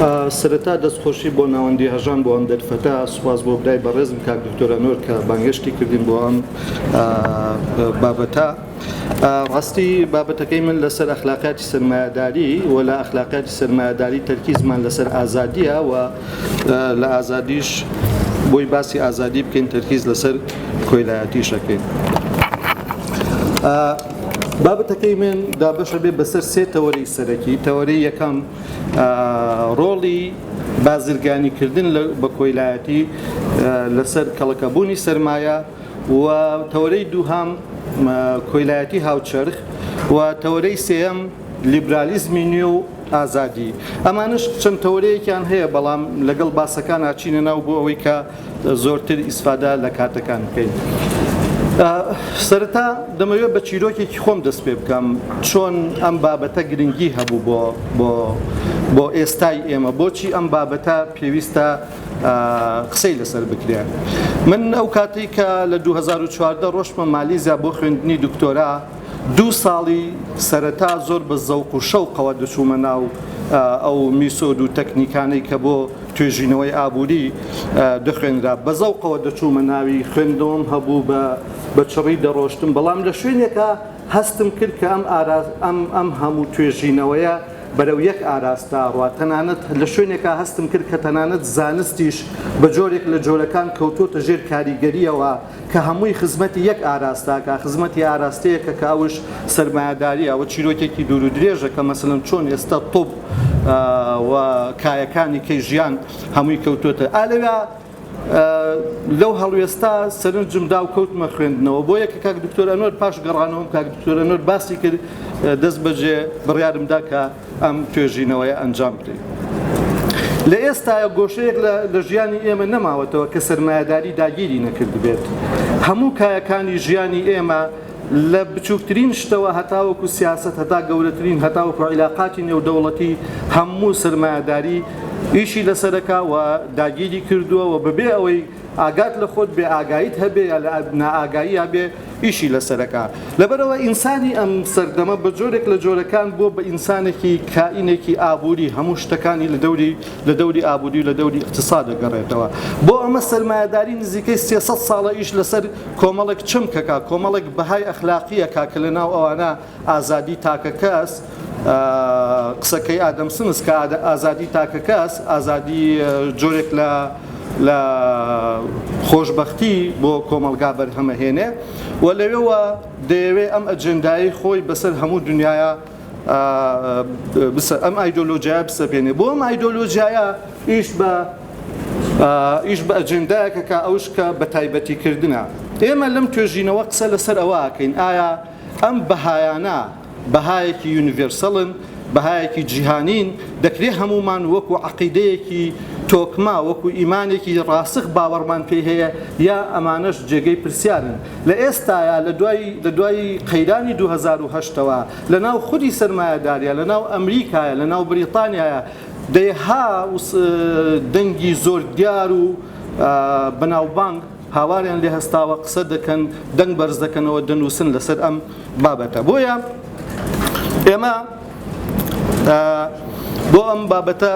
سرەتا دەستخۆشی بۆ ناوەندی هەژان بۆ ئەم دەرفەتە سوپاس بۆ برای بەڕێزم کاک دکتۆرە نۆر کە بانگێشتی کردین بۆ ئەم بابەتە. ڕاستی بابەتەکەی من لەسەر ئەخلاقیاتی سەرمایەداری و لە ئەخلاقیاتی سەرمایەداری تەرکیزمان لەسەر ئازادیە و لە ئازادیش بۆی باسی ئازادی بکەین تەرکیز لەسەر کۆیلایەتیشەکەین. بابەتەکەی من دابەشە بێ بەسەر سێ تەوەرەی سەرەکی. تەوەرەی یەکەم ڕۆڵی بازرگانیکردن بە کۆیلایەتی لەسەر کەڵەکەبوونی سەرمایە و تەوەرەی دووهەم کۆیلایەتی هاوچەرخ و تەوەرەی سێەم لیبرالیزمی نوێ و ئازادی. ئەمانش چەند تەوەرەیەکیان هەیە بەڵام لەگەڵ باسەکان ئاچینە ناو بۆ ئەوەی کە زۆرتر ئیسفادا لە کاتەکان بکەین. سەرەتا دەمەوێت بە چیرۆکێکی خۆم دەست پێ بکەم چۆن ئەم بابەتە گرنگی هەبوو بۆ ئێستای ئێمە، بۆچی ئەم بابەتە پێویستە قسەی لەسەر بکرێن. من ئەو کاتی کە لە 2014 ڕۆژمە مالیزیا بۆ خوێندنی دکتۆرا 2 ساڵی سەرەتا زۆر بە زەوق و شەوقەوە دەچوومە ناو ئەو میسۆد و تەکنیکانەی کە بۆ توێژینەوەی ئابووری دەخوێنرا. بە زەوقەوە دەچوومە ناوی خوێندەوەم هەبوو بە چڕی دەڕۆشتم، بەڵام لە شوێنێکە هەستم کرد کە ئەم هەموو توێژینەوەیە بەرەو یەک ئاراستاڕوە. تەنانەت لە شوێنێکە هەستم کرد کە تەنانەت زانستیش بە جۆرێک لە جۆرەکان کەوتۆتە ژێر کاریگەریەوە کە هەمووی خزمەتی یەک ئاراستاکە، خزمەتی ئاراستەیەکە کە ئەوش سەرمایەداریە و چیرۆکێکی دوور و درێژە کە مەسەڵەن چۆن ئێستا تۆپ و کایەکانی کەی ژیان هەمووی کەوتۆتە ئالەوێ. لەو هەڵوێستا سەرنجمدا و کەوتمە خوێندنەوە بۆ یەکە کاک دکتۆرە نۆر پاش گەڕانەوەم کاک دکتۆرە نۆر باسی کرد دەست بەجێ بڕیارمدا کە ئەم توێژینەوەیە ئەنجام بدەین. لە ئێستاە گۆشەیەک لە ژیانی ئێمە نەماوەتەوە کە سەرمایەداری داگیری نەکرد بێت. هەموو کایەکانی ژیانی ئێمە لە بچووکترین شتەوە هەتاوەکو سیاست هەتا گەورەترین هەتاوەکو عیلاقاتی نێودەوڵەتی هەموو سەرمایەداری ئیشی لەسەرەکە و داگیری کردووە و بەبێ ئەوەی ئاگات لە خۆت بێ ئاگاییت هەبێ یا لە نائاگاییە بێ ئیشی لەسەرەکە. لەبەرەوە ئینسانی ئەم سەردەمە بە جۆرێک لە جۆرەکان بۆ بە ئینسانێکی کائینێکی ئابووری هەموو شتەکانی لە دەوری ئابووری و لە دەوری اقتصاد دەگەڕێتەوە. بۆ ئەمە سەرمایەداری نزیکەی 300 ساڵە ئیش لەسەر کۆمەڵێک چمکەکە، کۆمەڵێک بەهای ئەخلاقیەکە کە لەناو ئەوانە ئازادی تاکە کەس، قسەکەی ئادەم سمس کە ئازادی تاکە کەس، ئازادی جۆرێک لە خۆشببختی بۆ کۆمەلگا بەرهەمەهێنێ و لەوێەوە دەیەوێت ئەم ئەجندایی خۆی بەسەر هەموو دنیاە ئەم ئایدۆلۆژیایە بسەپێنێ. بۆ ئەم ئایدۆلۆژیایە ئیش بە ئەجندایەکە کە ئەوش کە بە تایبەتیکردنە. ئێمە لەم توێژینەوە قسە لەسەر ئەوە ئاکەین ئایا ئەم بەهایانە بەهایەکی یونیڤێرسەڵن، بەهایەکی جیهانین، دەکرێت هەمومان وەکو عەقیدەیەکی تۆکما وەکو ئیمانێکی ڕاسخ باوەڕمان پێ هەیە یا ئەمانەش جێگەی پرسیارن. لە ئێستاە لە دوای قەیرانی 2008ەوە لە ناو خودی سەرمایەداریە، لە ناو ئەمریکایە، لە ناو بریتانیایە دەیها دەنگی زۆر دیار و بەناوبانگ هاواریان لێ هەستاوە قسە دەکەن، دەنگ بەرز دەکەنەوە، دەنووسن لەسەر ئەم بابەتە. بۆیە ئێمە بۆ ئەم بابەتە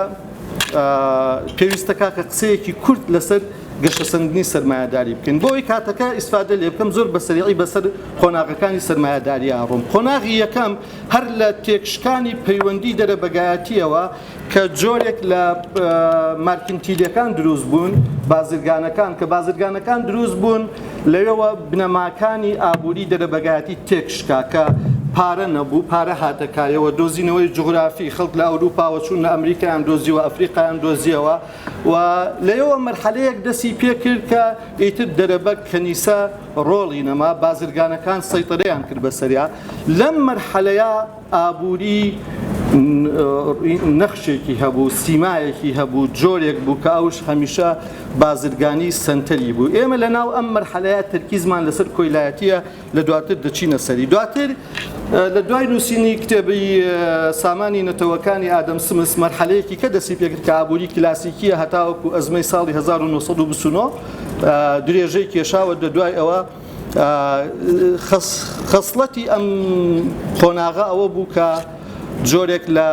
پێویستەکە کە قسەیەکی کورت لەسەر گەشەسەندنی سەرمایەداری بکەین. بۆ ئەوەی کاتەکە ئیسفادە لێ بکەم زۆر بەسەریعی بەسەر قۆناغەکانی سەرمایەداری ئاڕۆم. قۆناغی یەکەم هەر لە تێکشکانی پەیوەندی دەرەبەگایەتیەوە کە جۆرێک لە مارکنتیلەکان دروست بوون، بازرگانەکان کە بازرگانەکان دروست بوون لەوێەوە بنەماکانی ئابووری دەرەبەگایەتی تێکشکا کە پارە نەبوو، پارە هاتەکایەوە، دۆزینەوەی جوغرافی خەڵک لە ئەوروپاوە چوون لە ئەمریکایان دۆزیەوە، ئەفریقایان دۆزیەوە و لەوێەوە مەرحەلەیەک دەستی پێ کرد کە ئیتر دەرەبە کەنیسە ڕۆڵی نەما، بازرگانەکان سەیطرەیان کرد بەسەریا. لەم مەرحەلەیە ئابووری نەخشێکی هەبوو، سیمایەکی هەبوو، جۆرێک بوو کە ئەوش هەمیشە بازرگانی سنتەری بوو. ئێمە لە ناو ئەم مەرحەلەیە تەرکیزمان لەسەر کۆیلایەتیە، لە دواتر دەچینە سەری. دواتر لە دوای نووسینی کتێبی سامانی نەتەوەکانی ئادەم سمس مەرحەلەیەکی کە دەستی پێکرد کە ئابووری کلاسیکیە هەتاوەکو ئەزمەی ساڵی 1929 درێژەی کێشاوە دوای ئەوە خەسڵەتی ئەم قۆناغە ئەوە بوو کە جۆرێک لە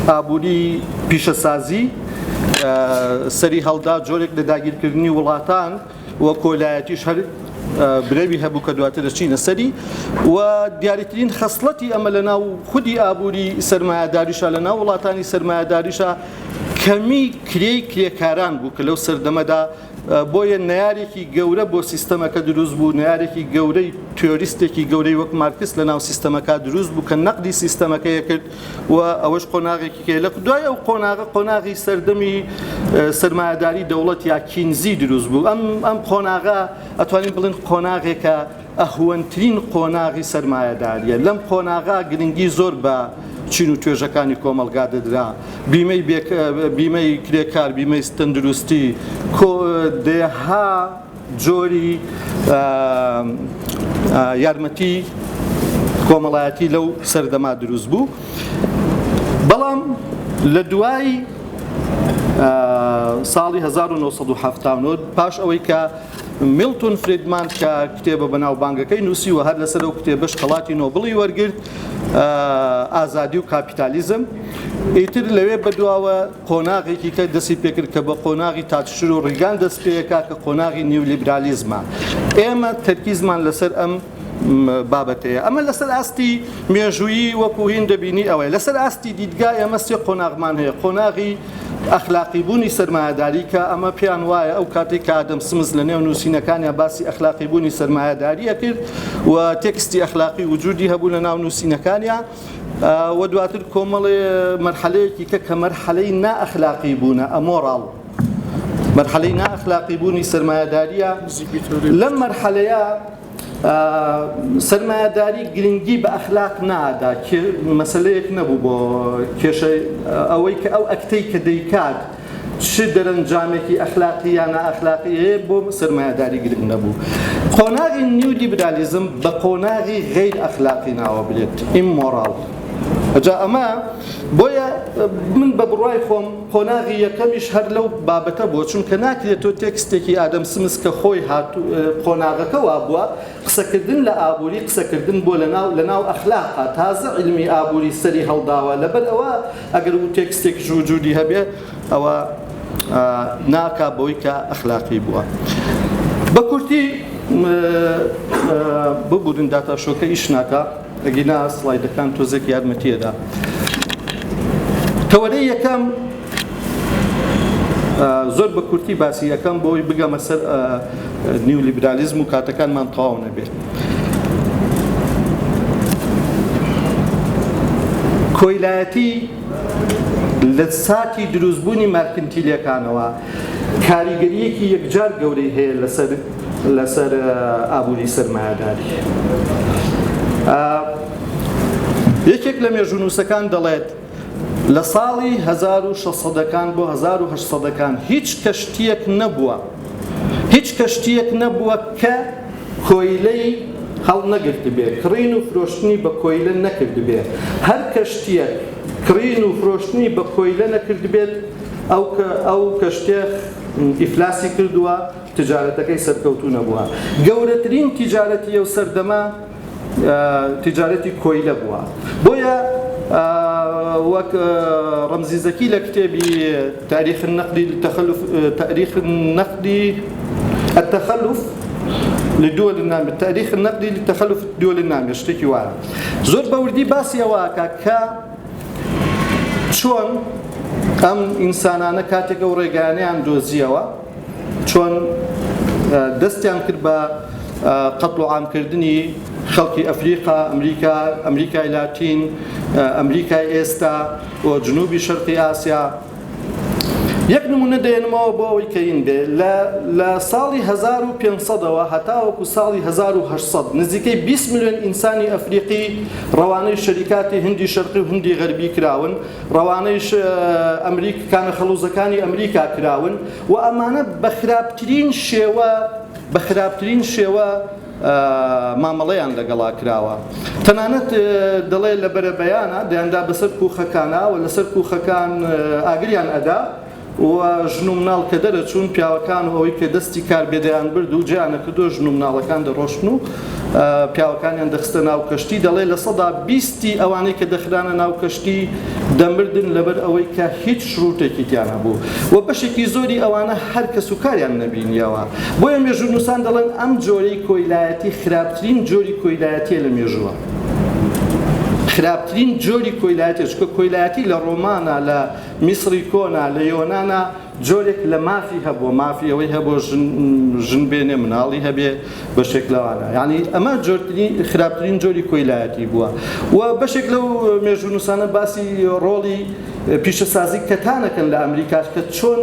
ئابووری پیشەسازی سەری هەڵدا جۆرێک لە داگیرکردنی وڵاتان وە کۆلایەتیش هەر برەوی هەبوو کە دواتر دەچینە سەری و دیاریترین خەسڵەتی ئەمە لە ناو خودی ئابووری سەرمایەداریشە لە ناو وڵاتانی سەرمایەداریشە کەمی کرێکاران بوو کە لەو سەردەمەدا بۆیە نەیارێکی گەورە بۆ سیستەمەکە دروست بوو نەیارێکی گەورەی تیۆریستێکی گەورەی وەک مارکس لە ناو سیستەمەکە دروست بوو کە نەقدی سیستەمەکەیە کرد و ئەوەش قۆناغێکی کێ لە دوای ئەو قۆناغی سەردەمی سەرمایەداری دەوڵەت یا کینزی دروست بوو ئەم قۆناغا ئەتوانین بڵین قۆناغێکە ئەهوەنترین قۆناغی سەرمایەداریە لەم قۆناغا گرنگی زۆر بە چین و توێژەکانی کۆمەلگا دەدرا بیمەی کرێکار بیمەی تەندروستی دێها جۆری یارمەتی کۆمەڵایەتی لەو سەردەما دروست بوو بەڵام لە دوای ساڵی 1970 پاش ئەوەی کە میلتون فریدمان کە کتێبە بەناوبانگەکەی نووسی و هەر لەسەر ئەو کتێبەش خەڵاتی نۆبڵی وەرگرت ئازادی و کاپیتالیزم ئیتر لەوێ بەدواوە قۆناغێکی کە دەستی پێکرد کە بە قۆناغی تاتشر و ڕیگان دەست پێیەکا کە قۆناغی نیولیبرالیزمە ئێمە تەرکیزمان لەسەر ئەم بابەتەیە ئەمە لەسەر ئاستی مێژوویی وەکو هین دەبینی ئەوەی لەسەر ئاستی دیدگای ئەمە سێ قۆناغمان هەیە قۆناغی ئەخلاقی بوونی سەرمایەداری کە ئەمە پێیان وایە ئەو کاتێک کە ئادەم سمز لە نێو نووسینەکانیان باسی ئەخلاقی بوونی سەرمایەداریە کرد و تێکستی ئەخلاقی وجودی هەبوو لە ناو نووسینەکانیان و دواتر کۆمەڵێ مەرحەلەیەکی کە مەرحەلەی نائەخلاقی بوونە ئەمۆڕاڵ مەرحەلەی نائەخلاقی بوونی سەرمایەداریە لەم مەرحەلەیە سەرمایەداری گرنگی بە ئەخلاق نادا مەسەلەیەک نەبوو بۆ کێشەی ئەوەی کە ئەو ئەکتەی کە دەیکات چ دەرەنجامێکی ئەخلاقی یان نائەخلاقی هەیە بۆ سەرمایەداری گرنگ نەبوو قۆناغی نیولیبرالیزم بە قۆناغی غەیر ئەخلاقی ناوە بێت ئیممۆڕاڵ ئەجا ئەمە بۆیە من بە بڕوای خۆم قۆناغی یەکەمیش هەر لەو بابەتە بۆ چونکە ناکرێتەوە تێکستێکی ئادەم سمس کە خۆی قۆناغەکە وا بووە قسەکردن لە ئابووری قسەکردن بۆ لە ناو ئەخلاقا تازە علمی ئابووری سەری هەڵداوە لەبەر ئەوە ئەگەر و تێکستێکیش وجودی هەبێ ئەوە ناکا بۆی کە ئەخلاقی بووە بە کورتی ببوورن داتاشۆکە ئیش ناکە ئەگینا سڵایدەکان تۆزێک یارمەتیەدا تەوەرەی یەکەم زۆر بە کورتی باسی یەکەم بۆی بگەمە سەر نیولیبرالیزم و کاتەکانمان تەواو نەبێت کۆیلایەتی لە ساتی دروستبوونی مارکنتیلیەکانەوە کاریگەریەکی یەکجار گەورەی هەیە لەسەر ئابووری سەرمایەداری یەکێک لە مێژوونووسەکان دەڵێت لە ساڵی 1600ەکان بۆ 1800ەکان هیچ کەشتیەک نەبووە کە کۆیلەی هەڵ نەگرت بێ کڕین و فرۆشتنی بە کۆیلە نەکرد بێ هەر کەشتیەک کڕین و فرۆشتنی بە کۆیلە نەکرد بێت ئەو کەشتێک ئیفلاسی کردووە تجارەتەکەی سەرکەوتوو نەبووە گەورەترین تیجارەتی ئەو سەردەما تجارەتی کۆیلە بووە بۆیە وەک ڕەمزی زەکی لە کتێبی تاریخ النقدی التخلف لدول النامية تاريخ النقدي للتخلف الدول النامية شتێکی وایە زۆر بەوردی باسی ئەوەکە کە چۆن ئەم ئینسانانە کاتێک ئەو ڕێگانەیان دۆزیەوە چۆن دەستیان کرد بە قەتڵ و عامکردنی خەڵکی ئەفریقا ئەمریکای لاتین ئەمریکای ئێستا و جنوبی شەرقی ئاسیا یەک نمونە دێنمەوە بۆ ئەوەی کە ئین بێ لە ساڵی 1500ەوە هەتاوەکو ساڵی 1800 نزیکەی 20 ملیۆن ئینسانی ئەفریقی ڕەوانەی شەریکاتی هەندی شەرقی و هەندی غەربی کراون ڕەوانەی ئەمریکانە خەڵوزەکانی ئەمریکا کراون و ئەمانە بە خراپترین شێوە مامەڵەیان لەگەڵا کراوە تەنانەت دەڵێ لە بەرەبەیانە دەیاندا بەسەر کوخەکانە و لەسەر کوخەکان ئاگریان ئەدا و ژن و مناڵ کە دەرەچوون پیاوەکان و ئەوەی کە دەستی کار بێدەیان برد و جیانە کردو ژن و مناڵەکان دەڕۆشتن و پیاوەکانیان دەخستە ناو کەشتی دەڵێ لە سەدا 20 ئەوانەی کە دەخرانە ناو کەشتی دەمردن لەبەر ئەوەی کە هیچ شروتێکی تیان هەبوو و بەشێکی زۆری ئەوانە هەر کەس و کاریان نەبینیەوە بۆیە مێژوونووسان دەڵێن ئەم جۆرەی کۆیلایەتی خراپترین جۆری کۆیلایەتیە لە مێژووە خراپترین جۆری کۆیلایەتی چکە کۆیلایەتی لە ڕۆمانە لە میسری کۆنا لە یۆنانە جۆرێک لە مافی هەبووە مافی ئەوەی هەبوو ژن بێنێ مناڵی هەبێ بەشێک لەوانە یعنی ئەمە خراپترین جۆری کۆیلایەتی بووە و بەشێک لەو مێژوونووسانە باسی ڕۆڵی پیشەسازی کەتانەکەن لە ئەمریکا کە چۆن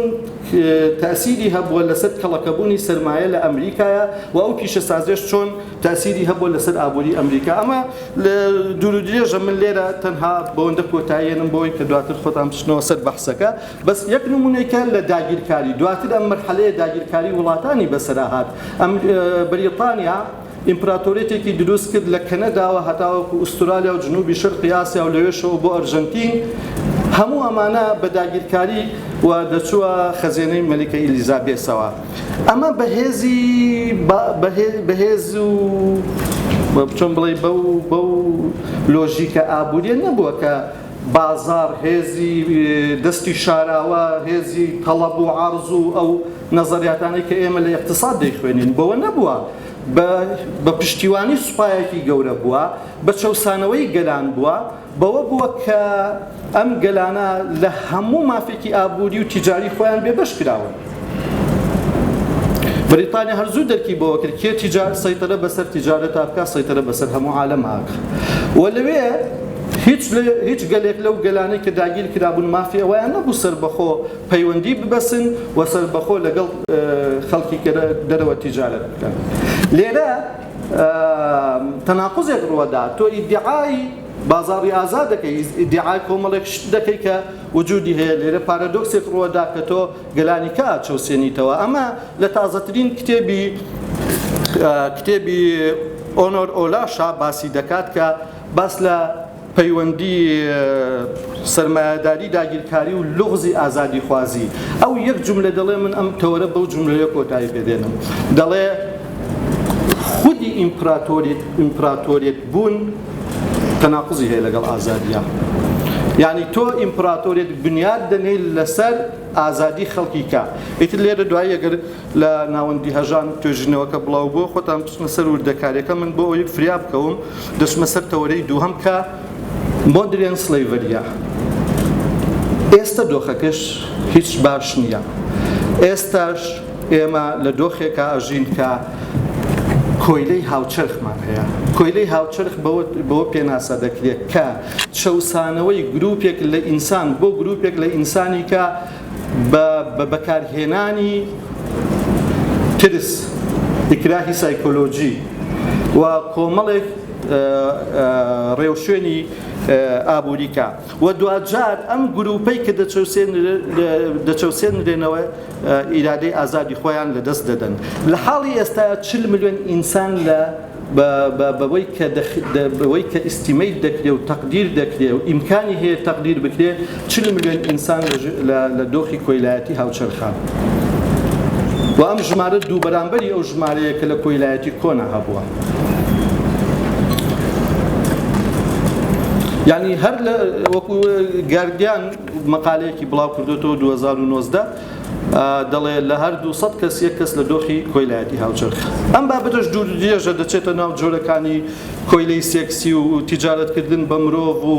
تاسیری هەبووە لەسەر کەڵەکەبوونی سەرمایە لە ئەمریکایە و ئەو پیشەسازیش چۆن تاسیری هەبووە لەسەر ئابووری ئەمریکا ئەمە لە دوور و درێژە من لێرە تەنها بەوەندە کۆتاییێنم بۆی کە دواتر خۆتان بچنەوە سەر بەحسەکە بەس یەک نمونەیەکە لە داگیرکاری دواتر ئەم مەرحەلەیە داگیرکاری وڵاتانی بەسەرا هات ئەم بەریتانیا ئیمپراتۆریەتێکی دروست کرد لە کەنەداوە هەتاوەکو ئوسترالیا و جنوبی شەرقی ئاسیا و لەوێشەوە بۆ ئەرژەنتین هەموو ئەمانە بە داگیرکاری و دەچووە خەزێنەی مەلیکە ئیلیزابێسەوە ئەمە بەهێز و چۆن بڵێ بەو لۆژیکە ئابووریە نەبووە کە بازار هێزی دەستی شاراوە هێزی تەڵەب و عەرز و ئەو نەزەریاتانەی کە ئێمە لە اقتصاد دەیخوێنین بەوە نەبووە بە پشتیوانی سوپایەکی گەورە بووە بە چەوسانەوەی گەلان بووە بەوە بووە کە ئەم گەلانە لە هەموو مافێکی ئابووری و تیجاری خۆیان بێبەش کراون بریتانیا هەرزوو دەرکی بەوە کرد کێ سەیطرە بەسەر تیجارەتە بکە سەیطرە بەسەر هەموو عالەم هاکە و لەوێ هیچ گەلێک لەو گەلانەی کە داگیر کرابوون مافی ئەوەیان نەبوو سەربەخۆ پەیوەندی ببەسن و سەربەخۆ لەگەڵ خەڵکی دەرەوە تیجارەت بکەن لێرە تەناقوزێک ڕوەدا تۆ ئیدعای بازاڕی ئازاد دەکەی ئیدعای کۆمەڵێک شت دەکەی کە وجودی هەیە لێرە پارادۆکسێک ڕوەدا کە تۆ گەلانی کا چەوسێنیتەوە ئەمە لە تازەترین کتێبی ئۆنۆر ئۆلاشا باسی دەکات کە باس لە پەیوەندی سەرمایەداری داگیرکاری و لغزی ئازادی خوازی ئەو یەک جملە دەڵێ من ئەم تەوەرە بەو جملەیە کۆتایی پێدێنم دەڵێ خودی ئیمپراتۆریەت بوون تەناقوزی هەیە لەگەڵ ئازادیە یعنی تۆ ئیمپراتۆریەت بنیاد دەنێ لەسەر ئازادی خەڵکی کا ئیتر لێرە دوای ئەگەر لە ناوەندی هەژان توێژینەوەکە بڵاو بۆ خۆتان بچنە سەر وردەکاریەکە من بۆ ئەوەی فریا بکەوم دەچمە سەر تەوەرەی دووهەم کە مۆدرن سلەیڤەریە ئێستا دۆخەکەش هیچ باش نییە ئێستاش ئێمە لە دۆخێکە ئەژین کە کۆیلەی هاوچەرخمان هەیە کۆیلەی هاوچەرخ بەوە پێناسە دەکرێت کە چەوسانەوەی گروپێک لە ئینسان بۆ گروپێک لە ئینسانی کە بە بەکارهێنانی ترس ئیکراهی سایکۆلۆجی و کۆمەڵێک ڕێوشوێنی ئابووریکە و دوجار ئەم گروپەی کە دەچەوسێنرێنەوە ئیرادەی ئازادی خۆیان لەدەست دەدەن لە حاڵی ئێستا 40 ملیۆن ئینسان لە بەوەی کە ئیستیمەی دەکرێت و تەقدیر دەکرێت و ئیمکانی هەیە تەقدیر بکرێت 40 ملیۆن ئینسان لە دۆخی کۆیلایەتی هاوچەرخان و ئەم ژمارە دوو بەرامبەری ئەو ژمارەیە کە لە کۆیلایەتی کۆنا هەبووە یعنی هەر لە وەکو گاردیان مەقالەیەکی بڵاو کردوێتەوە 2019 دەڵێ لە هەر 200 کەس یەک کەس لە دۆخی کۆیلایەتی هاوچەرخ ئەم بابەتەش دوور درێژە دەچێتە ناو جۆرەکانی کۆیلەی سێکسی و تیجارەتکردن بە مرۆڤ و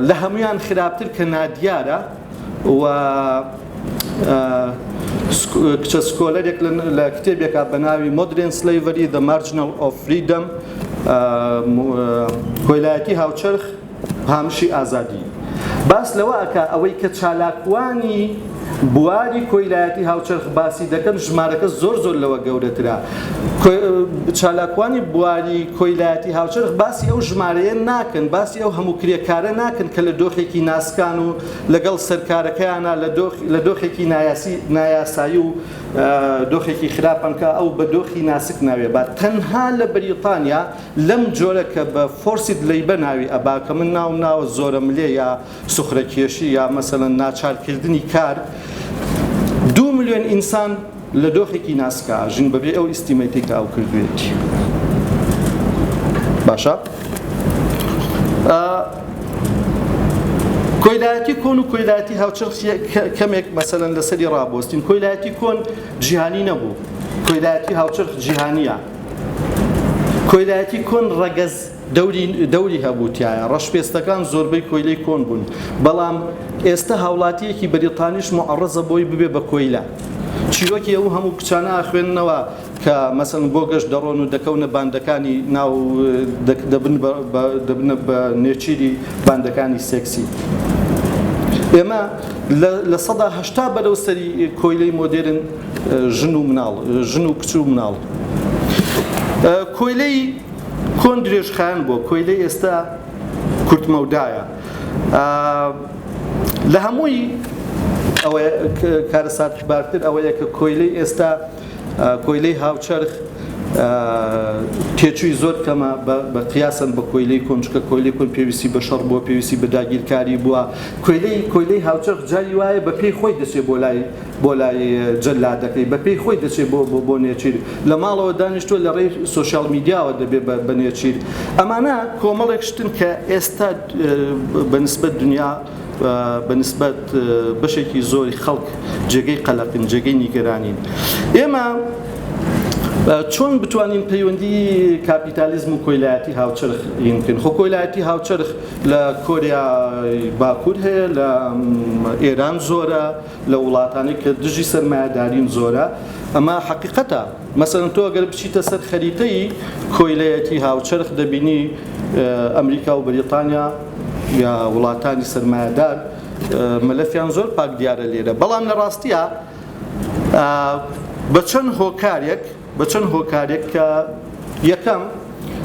لە هەمویان خراپتر کە نادیارە و کچە سکۆلەرێک لە کتێبێکە بە ناوی مۆدرن سلەیڤەری The Marginal of Freedom کۆیلایەتی هاوچەرخ هامشی ئازادی باس لەوە ئەکا ئەوەی کە چالاکوانی بواری کۆیلایەتی هاوچەرخ باسی دەکەن ژمارەکە زۆر لەوە گەورەترە چالاکوانی بواری کۆیلایەتی هاوچەرخ باسی ئەو ژمارەیە ناکەن باسی ئەو هەموو کرێکارە ناکەن کە لە دۆخێکی ناسکان و لەگەڵ سەرکارەکەیانە لە دۆخێکی نایاسایی و دۆخێکی خراپەنکە ئەو بە دۆخی ناسک ناوێ با تەنها لە بەریتانیا لەم جۆرە کە بە فۆرسی دلەیبە ناوی ئەبا کە من ناوە زۆرە ملێ یا سوخرەکێشی یا مەسەڵەن ناچارکردنی کار 2 ملیۆن ئینسان لە دۆخێکی ناسکە ژین بەبێ ئەو ئیستیمەتێک ئەو کردوێتی باشە کۆیلایەتی کۆن و کۆیلایەتی هاوچەرخ کەمێک مەسەلەن لەسەری ڕابۆستین کۆیلایەتی کۆن جیهانی نەبوو کۆیلایەتی هاوچەرخ جیهانیە کۆیلایەتی کۆن ڕەگەز دەوری هەبووتیایە ڕەشپێستەکان زۆربەی کۆیلەی کۆن بوون بەڵام ئێستا هاوڵاتیەکی بەریتانیش مەعەڕەزە بۆی ببێ بە کۆیلە چیرۆکی ئەو هەموو کچانە ئاخوێننەوە کە مەسەن بۆ گەشت دەڕۆن و دەکەونە باندەکانی ناو دەبنە بە نێچیری باندەکانی سێکسی ئێمە لە سەدا هەشتا بەرەو سەری کۆیلەی مۆدێرن ژن و کچ و مناڵ کۆیلەی کۆن درێژخایەن بۆ کۆیلەی ئێستا کورتمەودایە لە هەمووی ئەوەیە کارەسات بارتر ئەوەیە کە کۆیلەی ئێستا کۆیلەی هاوچەرخ تێچووی زۆر کەمە بە قیاسن بە کۆیلەی کۆن چکە کۆیلەی کۆن پێویستی بە شەڕ بووە پێویستی بە داگیرکاری بووە کۆیلەی هاوچەرخ جاری وایە بە پێی خۆی دەچێت بۆ لای جەلادەکەی بە پێی خۆی دەچێت بۆ نێچیر لە ماڵەوە دانیشتووە لە ڕێی سۆشیال میدیاوە دەبێت بە نێچیر ئەمانە کۆمەڵێک شتن کە ئێستا بەنسبەت دنیا بەنسبەت بەشێکی زۆری خەڵک جێگەی قەلەقین جێگەی نیگەرانین ئێمە چۆن بتوانین پەیوەندی کاپیتالیزم و کۆیلایەتی هاوچەرخ بکەین خۆ کۆیلایەتی هاوچەرخ لە کۆریای باکوور هەیە لە ئێران زۆرە لە وڵاتانی کە دژی سەرمایەدارین زۆرە ئەمە حەقیقەتە مەسەڵەن تۆ ئەگەر بچیتە سەر خەریتەی کۆیلایەتی هاوچەرخ دەبینی ئەمریکا و بەریتانیا یا وڵاتانی سەرمایەدار مەلەفیان زۆر پاک دیارە لێرە بەڵام لە ڕاستیە بە چەند هۆکارێک کە یەکەم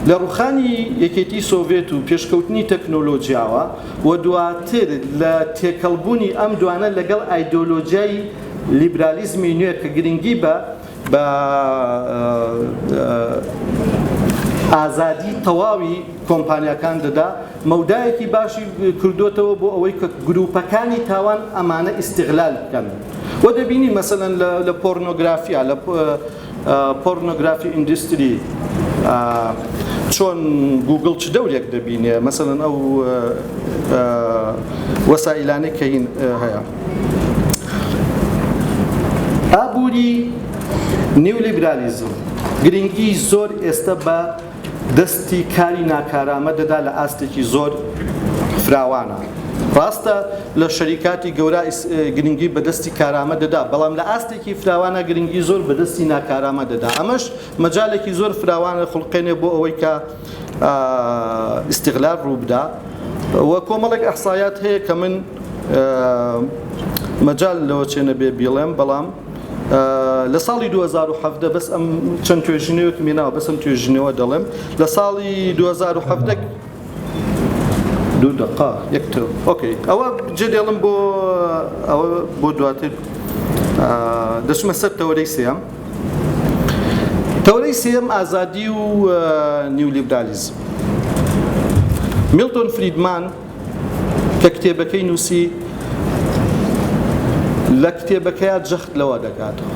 لە ڕوخانی یەکێتی سۆڤێت و پێشکەوتنی تەکنۆلۆژیاوە و دواتر لە تێکەڵبوونی ئەم دوانە لەگەڵ ئایدۆلۆژیای لیبرالیزمی نوێ کە گرنگی بە ئازادی تەواوی کۆمپانیاکان دەدا مەودایەکی باشی کردوتەوە بۆ ئەوەی کە گروپەکانی تاوان ئەمانە ئیستیغلال بکەن و دەبینی مەسەلەن لە پۆرنۆگرافیا لە پۆرنۆگرافی ئیندستری چۆن گوگڵ چ دەورێک دەبینێ مەسەلەن ئەو وەسائلانەی کە هەیە ئابووری نیولیبرالیزم گرنگی زۆر ئێستا بە دەستی کاری ناکارامە دەدا لە ئاستێکی زۆر فراوانە ڕاستە لە شەریکاتی گەورە گرنگی بەدەستی کارامە دەدا بەڵام لە ئاستێکی فراوانە گرنگی زۆر بەدەستی ناکارامە دەدا ئەمەش مەجالێکی زۆر فراوانە خوڵقێنێ بۆ ئەوەی کە ئیستیغلال ڕوو بدا وە کۆمەڵێک ئەحسایات هەیە کە من مەجال لەوە چێنە بێ بیڵێم بەڵام لە ساڵی 2017 بەس ئەم چەند توێژینەوەک مێناوە بەسم توێژینەوە دەڵێم لە ساڵی 2017 دوو دقا یەکتر ئۆکەی ئەوە جێ دێڵم بۆ دواتر دەچمە سەر تەورەی سێم تەورەی سێم ئازادی و نیولیبرالیزم میلتۆن فریدمان کە کتێبەکەی نووسی لە کتێبەکەیە جەخت لەوە دەکاتەوە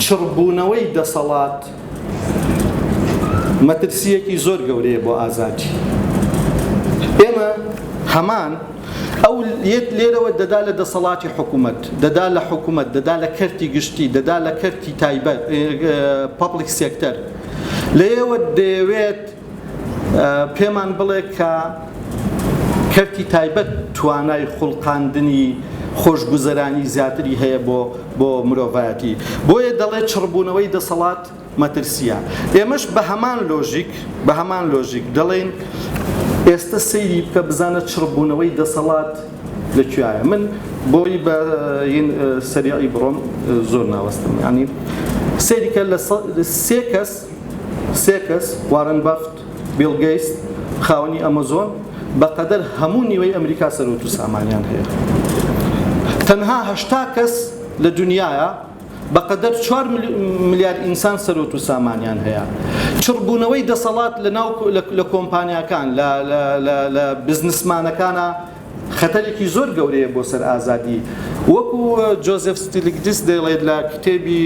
چڕبوونەوەی دەسەڵات مەترسیەکی زۆر گەورەیە بۆ ئازادی ئێمە هەمان ئەو لێرەوە دەدا لە دەسەڵاتی حکوومەت دەدا لە حکوومەت دەدا لە کەرتی گشتی دەدا لە کەرتی تایبەت پابلیک سێکتەر لێوە دەیەوێت پێمان بڵێ کە کەرتی تایبەت توانای خوڵقاندنی خۆشگوزەرانی زیاتری هەیە بۆ مرۆڤایەتی بۆیە دەڵێت چڕبوونەوەی دەسەڵات مەترسیە ئێمەش بە هەمان لۆژیک دەڵێن ئێستا سەیری بکە بزانە چڕبوونەوەی دەسەڵات لەکوایە من بۆی بە سەریعی بڕۆم زۆر ناوەستم ینی سەیریکە لە سێ کەس وارن بافت بیل گەیتس خاوەنی ئەمەزۆن بەقەدەر هەموو نیوەی ئەمریکا سەرۆت و سامانیان هەیە تەنها 80 کەس لە دنیاە بەقەدەر 4 ملیار ئینسان سەرۆت و سامانیان هەیە چڕبوونەوەی دەسەڵات لە کۆمپانیاکان لە بزنسمانەکانە خەتەرێکی زۆر گەورەیە بۆ سەر ئازادی وەکو جۆزێف ستیلیگزیس دەڵێت لە کتێبی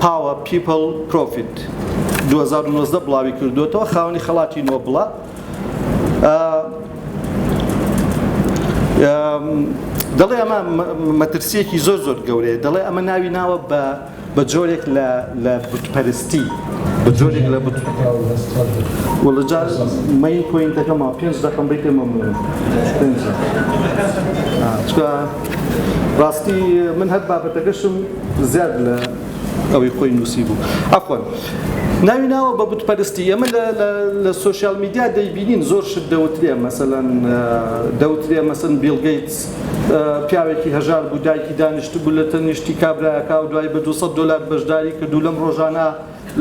Power, People, Profit 2019 بڵاوی کردوێتەوە خاوەنی خەڵاتی نۆبڵە دەڵێ ئەمە مەترسیەکی زۆر گەورەیە دەڵێ ئەمە ناوی ناوە بە جۆرێک لە بتپەرستی بە جۆرێک لە وەڵەجار مەین پۆینتەکەمەوە 5 دەقەم بیتێ مەمنون ڕاستی من هەر بابەتەکەشم زیاد لە ئەوەی خۆی نووسی بوو ئەفوان ناوی ناوە بە بتپەرستی ئەمە لە سۆشیال میدیا دەیبینین زۆر شت دەوترێ مەسەلەن دەوترێ مەسەن بیل گەیتس پیاوێکی هەژار بوو دایکی دانیشت بوو لە تەنیشتی کابرایەکە و دوای بە $200 بەشداری کردو لەم ڕۆژانە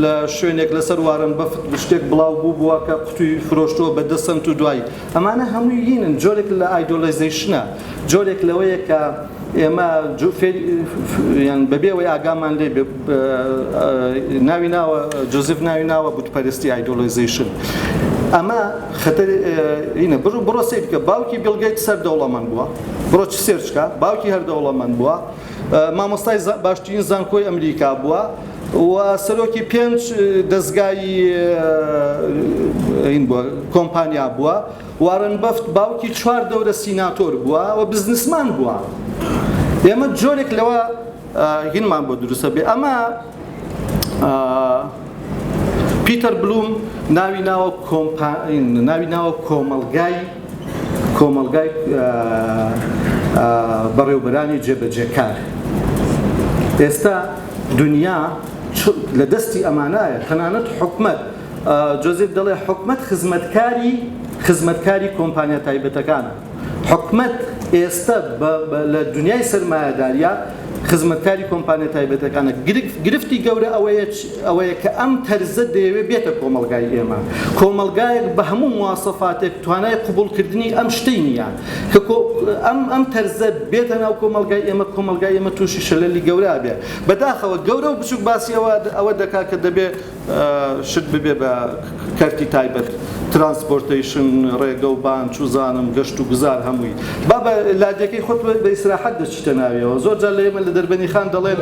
لە شوێنێک لەسەر وارن بەفت شتێک بڵاو بووە کە قوتوی فرۆشتەوە بە دەسەمت و دوایی ئەمانە هەمووی هینن جۆرێک لە ئایدۆلایزیشنە جۆرێک لەوەیە کە ئێمە بەبێەوەی ئاگامان لێ ناوی ناوە جۆزف ناوی ناوە بتپەرستی ئایدۆلایزیشن ئەمە خەتەر بڕۆ سیر بکە باوکی بیل گەیتس سەردەوڵەمەند بووە بڕۆ چ سێرچکە باوکی هەردەوڵەمەند بووە مامۆستای باشترین زانکۆی ئەمریکا بووە و سەرۆکی 5 دەستگای کۆمپانیا بووە وارن بەفت باوکی 4 دەورە سیناتۆر بووە و بزنسمان بووە ئێمە جۆرێک لەوە هینمان بۆ دروستە بێ ئەمە پیتەر بلوم ناوی ناوە کۆمەلگای بەڕێوەبەرانی جێبەجێکار ئێستا دنیا لە دەستی ئەمانایە تەنانەت حکومەت جۆزێف دەڵێ حکومەت خزمەتکاری کۆمپانیا تایبەتەکانە حکومەت ئێستا لە دنیای سەرمایەداریە خزمەتکاری کۆمپانیا تایبەتەکانە گرفتی گەورە ئەوەیە کە ئەم تەرزە دەیەوێت بێتە کۆمەلگای ئێمە کۆمەلگایەک بە هەموو مواسەفاتێک توانای قبولکردنی ئەم شتەی نییە کە ئەم تەرزە بێتە ناو کۆمەلگای ئێمە تووشی شەلەلی گەورە بێ بەداخەوە گەورە و بچووک باسی ئەوە دەکات کە دەبێ شت ببێ بە کارتی تایبەت ترانسپۆرتیشن ڕێگە و بان چوزانم گەشت و گوزار هەمووی با بە لادەکەی خۆت بە ئیسراحەت دەچیتە ناویەوە زۆر جار لە ئێمە لە دەربەنی خان دەڵێن